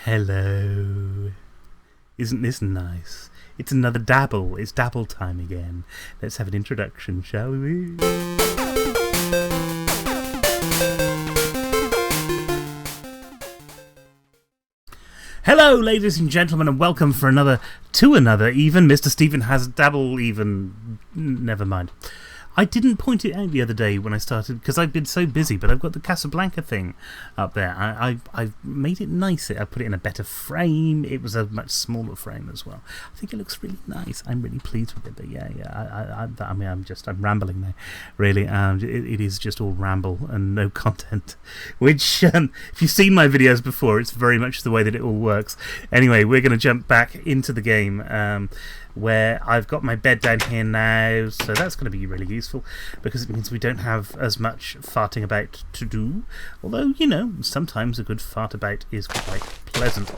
Hello. Isn't this nice? It's another dabble. It's dabble time again. Let's have an introduction, shall we? Hello, ladies and gentlemen, and welcome for another even. Mr. Stephen has dabble even. Never mind. I didn't point it out the other day when I started because I've been so busy, but I've got the Casablanca thing up there. I've made it nicer. I put it in a better frame. It was a much smaller frame as well. I think it looks really nice. I'm really pleased with it. But yeah. I'm rambling now, really. It is just all ramble and no content. Which, if you've seen my videos before, it's very much the way that it all works. Anyway, we're going to jump back into the game. Where I've got my bed down here now, so that's going to be really useful because it means we don't have as much farting about to do. Although, you know, sometimes a good fart about is quite pleasant.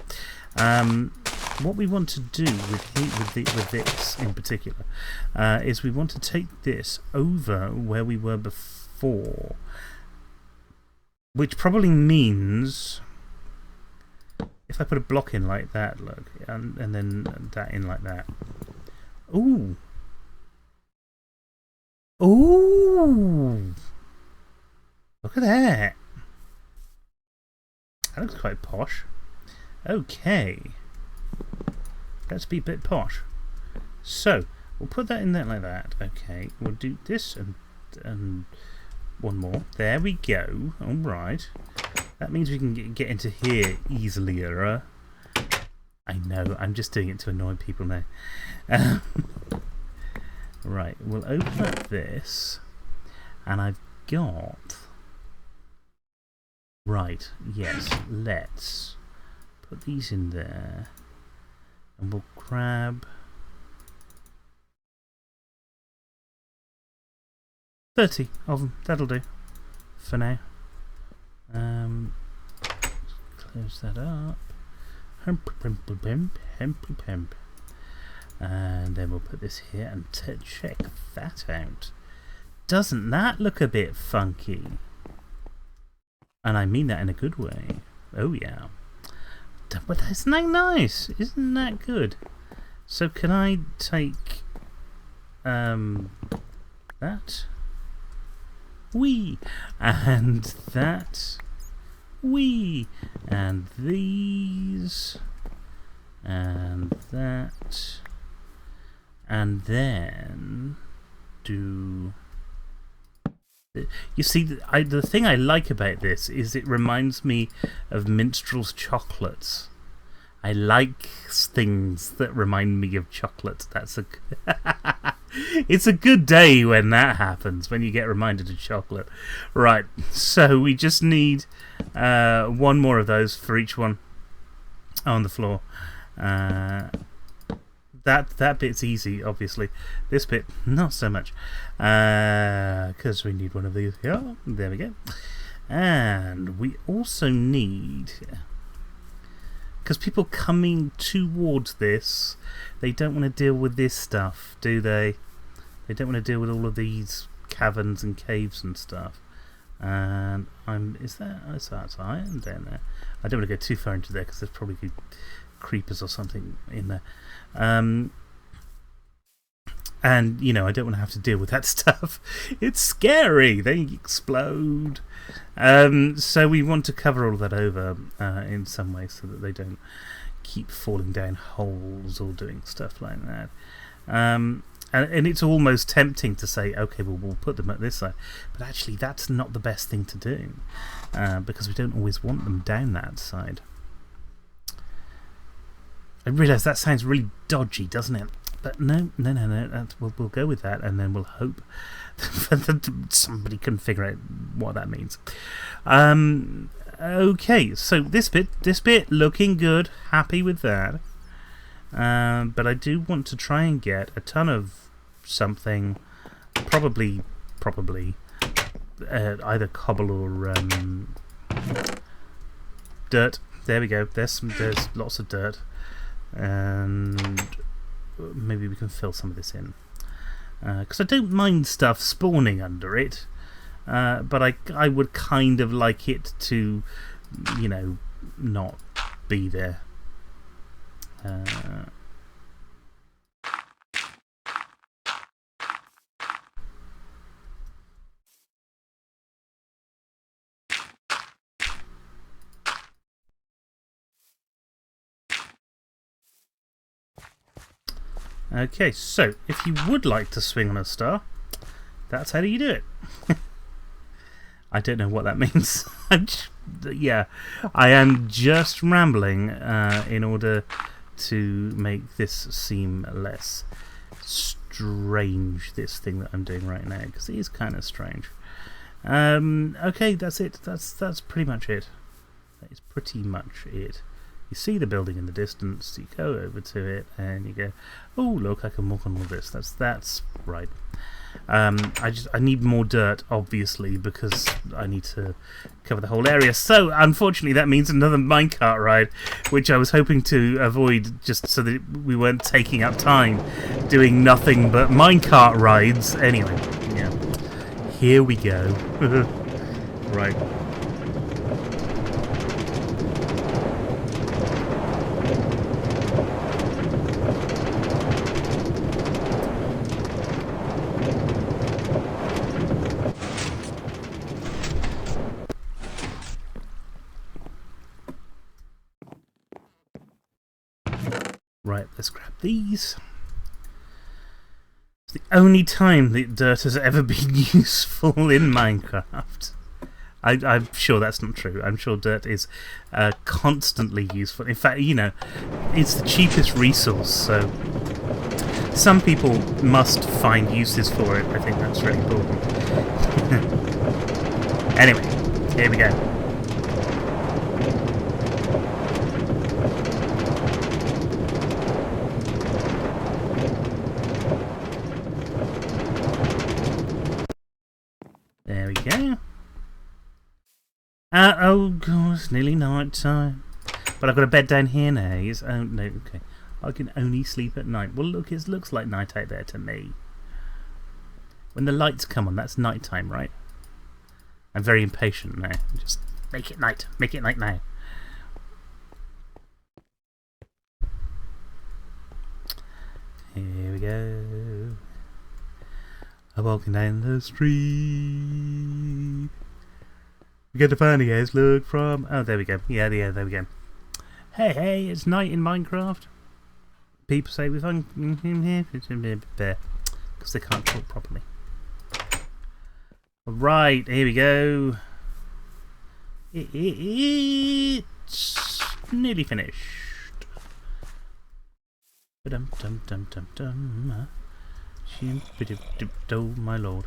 What we want to do with this in particular is we want to take this over where we were before, which probably means if I put a block in like that, look, and then that in like that. Ooh. Ooh. Look at that. That looks quite posh. Okay. Let's be a bit posh. So, we'll put that in there like that. Okay. We'll do this and one more. There we go. Alright. That means we can get into here easily. I know, I'm just doing it to annoy people now. Right, we'll open up this, and I've got... Right, yes, let's put these in there, and we'll grab 30 of them. That'll do for now. Close that up. And then we'll put this here and check that out. Doesn't that look a bit funky? And I mean that in a good way. Oh yeah. But isn't that nice? Isn't that good? So can I take that? Wee! And that. Wee! And these. And that. And then do. You see, the thing I like about this is it reminds me of Minstrel's chocolates. I like things that remind me of chocolate. That's a. It's a good day when that happens, when you get reminded of chocolate. Right, so we just need one more of those for each one on the floor. That bit's easy, obviously. This bit, not so much. Because we need one of these here. There we go. And we also need... Because people coming towards this, they don't want to deal with this stuff, do they? They don't want to deal with all of these caverns and caves and stuff. And that's iron down there. I don't want to go too far into there because there's probably creepers or something in there. And, you know, I don't want to have to deal with that stuff. It's scary. They explode. So we want to cover all of that over in some way so that they don't keep falling down holes or doing stuff like that. And it's almost tempting to say, okay, well, we'll put them at this side. But actually, that's not the best thing to do because we don't always want them down that side. I realise that sounds really dodgy, doesn't it? But no. We'll go with that, and then we'll hope that somebody can figure out what that means. Okay, so this bit looking good. Happy with that. But I do want to try and get a ton of something, probably either cobble or dirt. There we go. There's lots of dirt. And maybe we can fill some of this in because I don't mind stuff spawning under it, but I would kind of like it to, you know, not be there. Okay, so if you would like to swing on a star, that's how you do it. I don't know what that means. Yeah, I am just rambling in order to make this seem less strange, this thing that I'm doing right now, because it is kind of strange. Okay, that's it. That's pretty much it. That is pretty much it. You see the building in the distance, you go over to it, and you go, oh, look, I can walk on all this. That's right. I need more dirt, obviously, because I need to cover the whole area. So, unfortunately, that means another minecart ride, which I was hoping to avoid just so that we weren't taking up time doing nothing but minecart rides. Anyway, yeah. Here we go. Right. Right, let's grab these. It's the only time that dirt has ever been useful in Minecraft. I'm sure that's not true. I'm sure dirt is constantly useful. In fact, you know, it's the cheapest resource, so some people must find uses for it. I think that's really important. Anyway, here we go. There we go. Oh god, it's nearly night time. But I've got a bed down here now. Oh no, okay. I can only sleep at night. Well, look, it looks like night out there to me. When the lights come on, that's night time, right? I'm very impatient now. Just make it night. Make it night now. Here we go. I'm walking down the street. We get the funny ass look from... Oh, there we go. Yeah, there we go. Hey, it's night in Minecraft. People say we're fun... because they can't talk properly. Right, here we go. It's nearly finished. Dum-dum-dum-dum-dum. Oh my lord.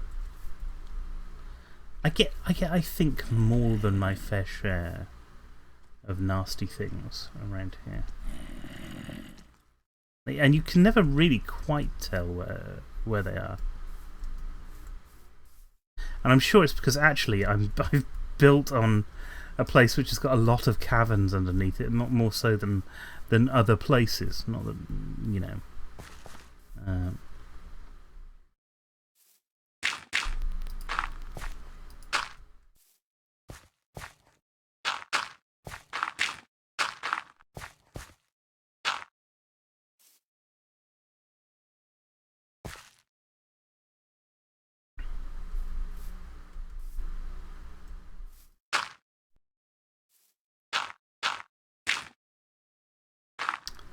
I think more than my fair share of nasty things around here. And you can never really quite tell where they are. And I'm sure it's because actually I've built on a place which has got a lot of caverns underneath it, not more so than other places. Not that, you know.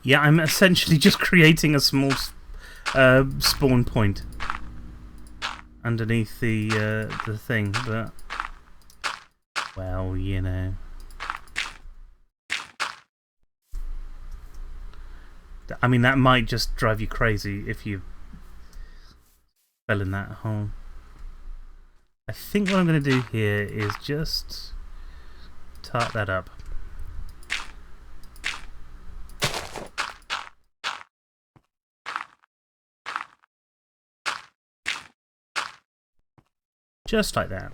Yeah, I'm essentially just creating a small spawn point underneath the thing, but well, you know, I mean that might just drive you crazy if you fell in that hole. I think what I'm going to do here is just tart that up. Just like that.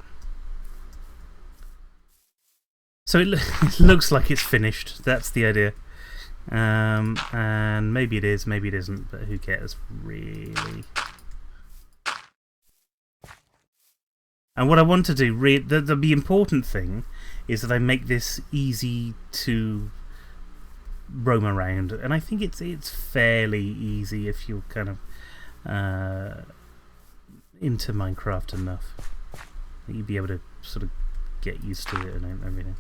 So it looks like it's finished. That's the idea. And maybe it is, maybe it isn't, but who cares, really? And what I want to do, the important thing, is that I make this easy to roam around, and I think it's fairly easy if you're kind of into Minecraft enough that you'd be able to sort of get used to it and everything.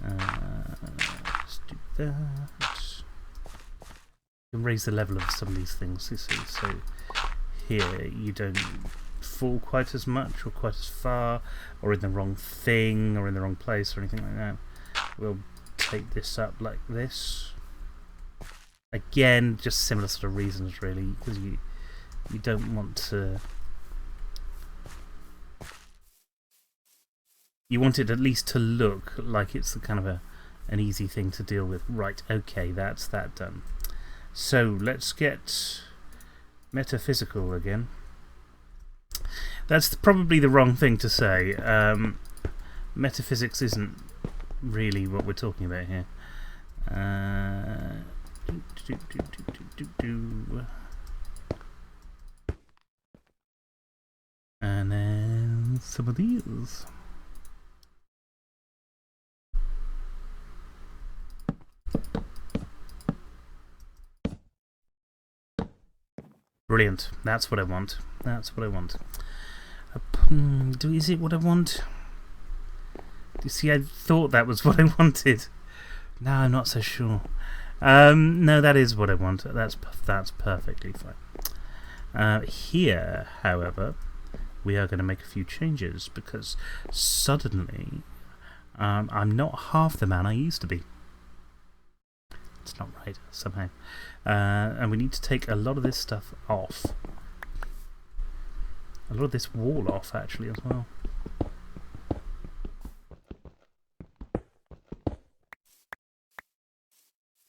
Let's do that. You can raise the level of some of these things, you see. So here you don't fall quite as much or quite as far, or in the wrong thing, or in the wrong place, or anything like that. We'll take this up like this. Again, just similar sort of reasons, really, because you don't want to. You want it at least to look like it's kind of an easy thing to deal with. Right, okay, that's that done. So let's get metaphysical again. That's probably the wrong thing to say. Metaphysics isn't really what we're talking about here. And then some of these. Brilliant. That's what I want. That's what I want. Is it what I want? You see, I thought that was what I wanted. No, I'm not so sure. No, that is what I want. That's perfectly fine. Here, however, we are going to make a few changes because suddenly I'm not half the man I used to be. It's not right, somehow. And we need to take a lot of this stuff off. A lot of this wall off, actually, as well.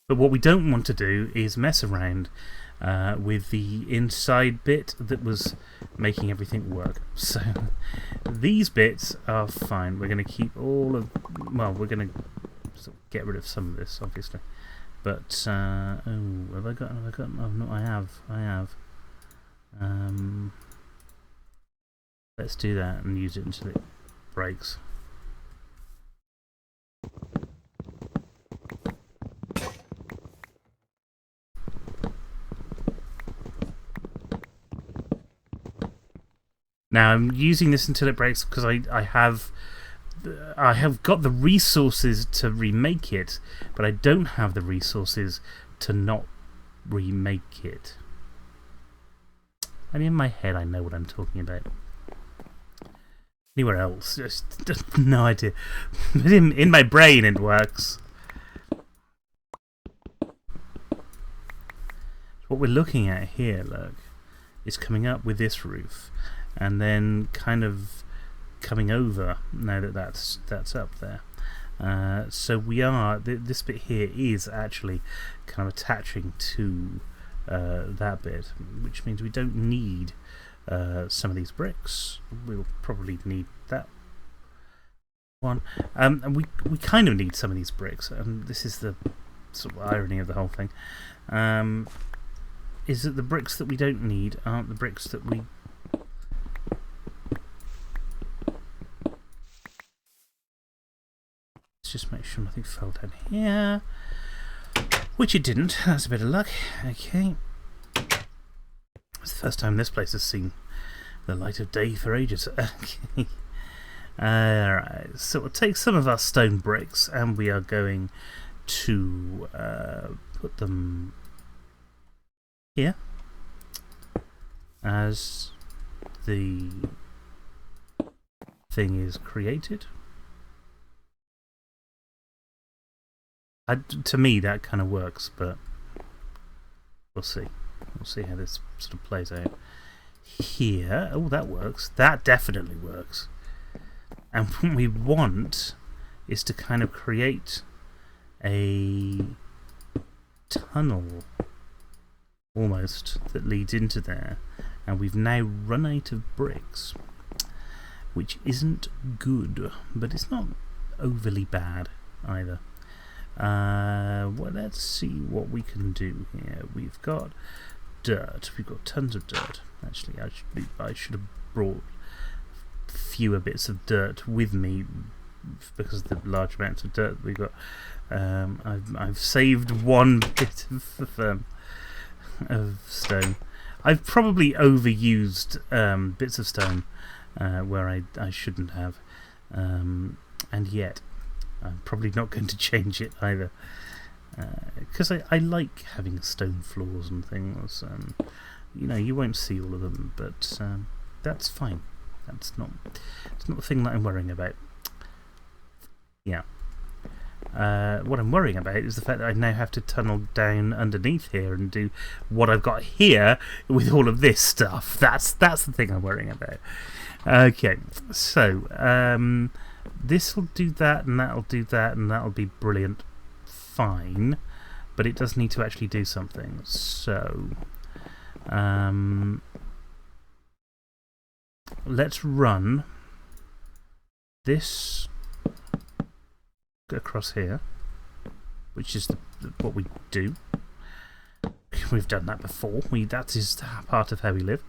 But what we don't want to do is mess around with the inside bit that was making everything work. So these bits are fine. We're going to keep all of... Well, we're going to sort of get rid of some of this, obviously. But, oh, have I got? Oh, no, I have. Let's do that and use it until it breaks. Now I'm using this until it breaks because I have got the resources to remake it, but I don't have the resources to not remake it. And in my head I know what I'm talking about. Anywhere else, just no idea. But in my brain it works. What we're looking at here, look, is coming up with this roof, and then kind of coming over now that that's up there. So we are this bit here is actually kind of attaching to that bit, which means we don't need some of these bricks. We'll probably need that one, and we kind of need some of these bricks. And this is the sort of irony of the whole thing, is that the bricks that we don't need aren't the bricks that we... Just make sure nothing fell down here, which it didn't. That's a bit of luck. Okay, it's the first time this place has seen the light of day for ages. Okay, alright, so we'll take some of our stone bricks and we are going to put them here as the thing is created. To me, that kind of works, but we'll see. We'll see how this sort of plays out. Here, oh, that works. That definitely works. And what we want is to kind of create a tunnel, almost, that leads into there. And we've now run out of bricks, which isn't good, but it's not overly bad either. Well, let's see what we can do here. We've got dirt. We've got tons of dirt. Actually, I should have brought fewer bits of dirt with me because of the large amounts of dirt we got. I've saved one bit of stone. I've probably overused bits of stone where I shouldn't have, and yet I'm probably not going to change it either, because I like having stone floors and things. You know, you won't see all of them, but that's fine. It's not the thing that I'm worrying about. Yeah. What I'm worrying about is the fact that I now have to tunnel down underneath here and do what I've got here with all of this stuff. That's the thing I'm worrying about. Okay, so this will do that, and that'll do that, and that'll be brilliant. Fine, but it does need to actually do something. So let's run this across here, which is what we do. We've done that before. That is part of how we live.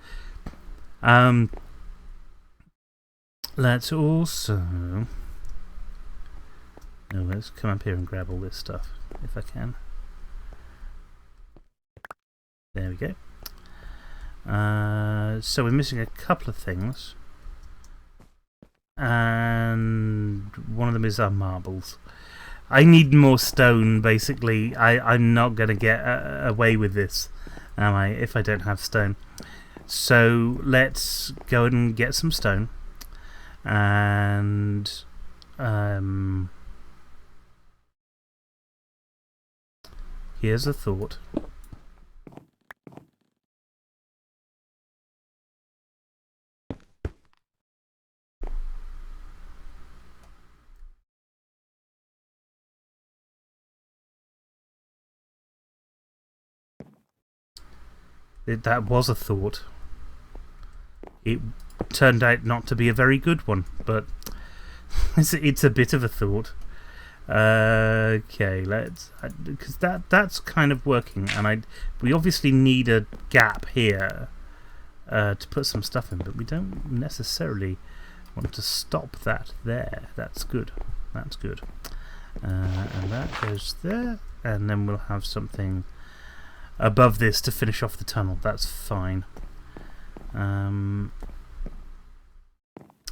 Let's also... Oh, let's come up here and grab all this stuff, if I can. There we go. So we're missing a couple of things. And one of them is our marbles. I need more stone, basically. I'm not going to get away with this, am I, if I don't have stone. So let's go and get some stone. And here's a thought. That was a thought. It turned out not to be a very good one, but it's a bit of a thought. Okay, let's... Because that's kind of working, and we obviously need a gap here to put some stuff in, but we don't necessarily want to stop that there. That's good. That's good. And that goes there, and then we'll have something above this to finish off the tunnel. That's fine. And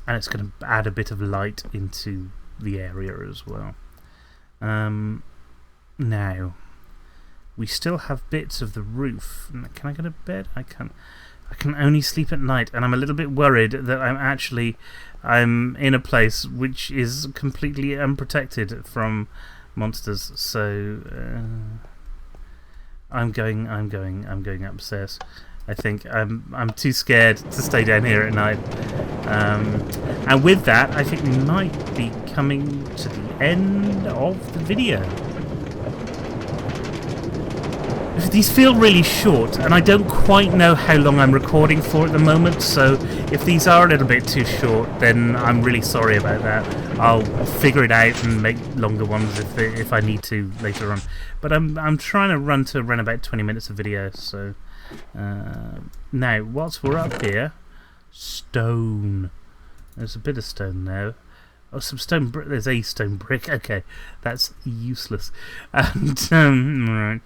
it's going to add a bit of light into the area as well. Now, we still have bits of the roof. Can I go to bed? I can only sleep at night, and I'm a little bit worried that I'm in a place which is completely unprotected from monsters. So I'm going upstairs. I think I'm too scared to stay down here at night. And with that, I think we might be coming to the end of the video. These feel really short, and I don't quite know how long I'm recording for at the moment, so if these are a little bit too short, then I'm really sorry about that. I'll figure it out and make longer ones if I need to later on. But I'm trying to run to around about 20 minutes of video, so... now, whilst we're up here, stone. There's a bit of stone there. Oh, some stone brick. There's a stone brick. Okay, that's useless. And right.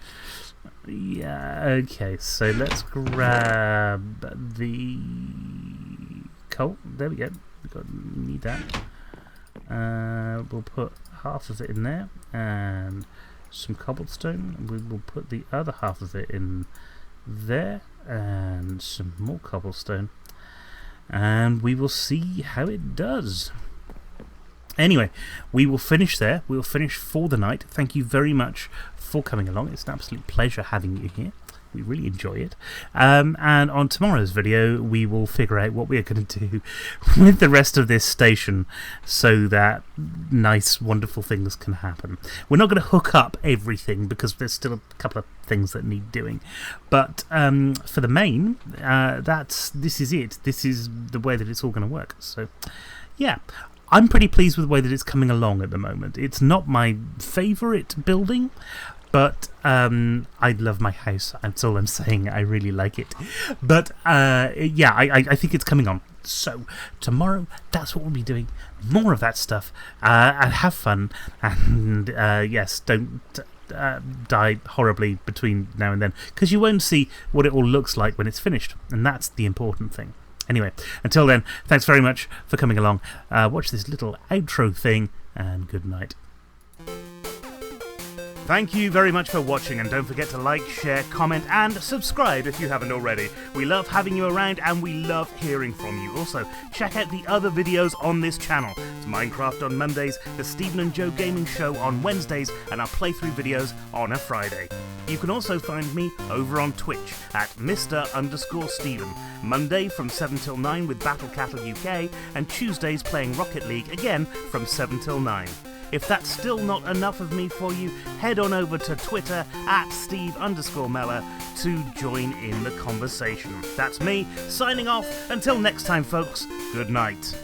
Yeah. Okay. So let's grab the coal. There we go. We need that. We'll put half of it in there, and some cobblestone. We will put the other half of it in there, and some more cobblestone, and we will see how it does. Anyway, we will finish there. We'll finish for the night. Thank you very much for coming along. It's an absolute pleasure having you here. We really enjoy it. And on tomorrow's video, we will figure out what we are going to do with the rest of this station so that nice, wonderful things can happen. We're not going to hook up everything because there's still a couple of things that need doing. But for the main, this is it. This is the way that it's all going to work. So, yeah. I'm pretty pleased with the way that it's coming along at the moment. It's not my favourite building, But I love my house. That's all I'm saying. I really like it. But yeah, I think it's coming on. So tomorrow, that's what we'll be doing. More of that stuff. And have fun. And yes, don't die horribly between now and then, because you won't see what it all looks like when it's finished. And that's the important thing. Anyway, until then, thanks very much for coming along. Watch this little outro thing, and good night. Thank you very much for watching, and don't forget to like, share, comment and subscribe if you haven't already. We love having you around and we love hearing from you. Also, check out the other videos on this channel. It's Minecraft on Mondays, the Stephen and Joe Gaming Show on Wednesdays, and our playthrough videos on a Friday. You can also find me over on Twitch at Mr_Stephen, Monday from 7 till 9 with Battle Cattle UK, and Tuesdays playing Rocket League again from 7 till 9. If that's still not enough of me for you, head on over to Twitter at Steve_Mellor to join in the conversation. That's me, signing off. Until next time, folks, good night.